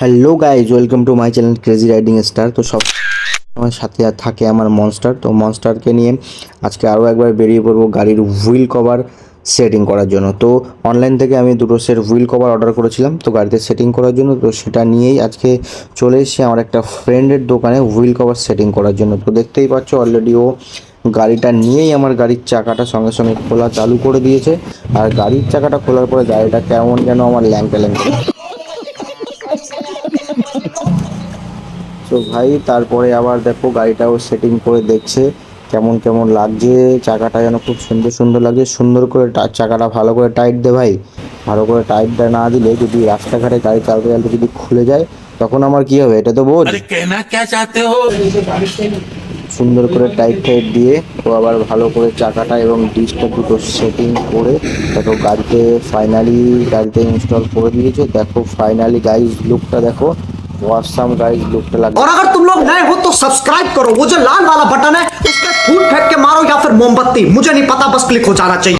Hello guys, welcome to my channel crazy riding star. তো সব আমার সাথে থাকে আমার মনস্টার। তো মনস্টারকে নিয়ে আজকে আরও একবার বেরিয়ে পড়বো গাড়ির হুইল কভার সেটিং করার জন্য। তো অনলাইন থেকে আমি দুটো সেট হুইল কভার অর্ডার করেছিলাম তো গাড়িতে সেটিং করার জন্য। তো সেটা নিয়েই আজকে চলে এসেছি আমার একটা ফ্রেন্ডের দোকানে হুইল কভার সেটিং করার জন্য। তো দেখতেই পাচ্ছ অলরেডি ও গাড়িটা নিয়েই আমার গাড়ির চাকাটা সঙ্গে সঙ্গে খোলা চালু করে দিয়েছে। আর গাড়ির চাকাটা খোলার পরে গাড়িটা কেমন যেন আমার ল্যাংটা ল্যাংটা। তো ভাই তারপরে আবার দেখো গাড়িটাও সেটিং করে দেখছে কেমন কেমন লাগছে। চাকাটা যেন খুব সুন্দর সুন্দর লাগছে। সুন্দর করে চাকাটা ভালো করে টাইট দে ভাই। ভালো করে টাইটটা না দিলে যদি রাস্তাঘাটে গাড়ি চালাতে চালাতে যদি খুলে যায় তখন আমার কি হবে এটা তো বোঝ। সুন্দর করে টাইট টাইট দিয়ে ও আবার ভালো করে চাকাটা এবং ডিসটা দুটো সেটিং করে দেখো গাড়িতে ইনস্টল করে দিয়েছে। দেখো ফাইনালি গাইজ লুকটা দেখো, ऑसम गाइस लुक लगा। और अगर तुम लोग नए हो तो सब्सक्राइब करो, वो जो लाल वाला बटन है उस पर फूट फेंक के मारो या फिर मोमबत्ती, मुझे नहीं पता, बस क्लिक हो जाना चाहिए।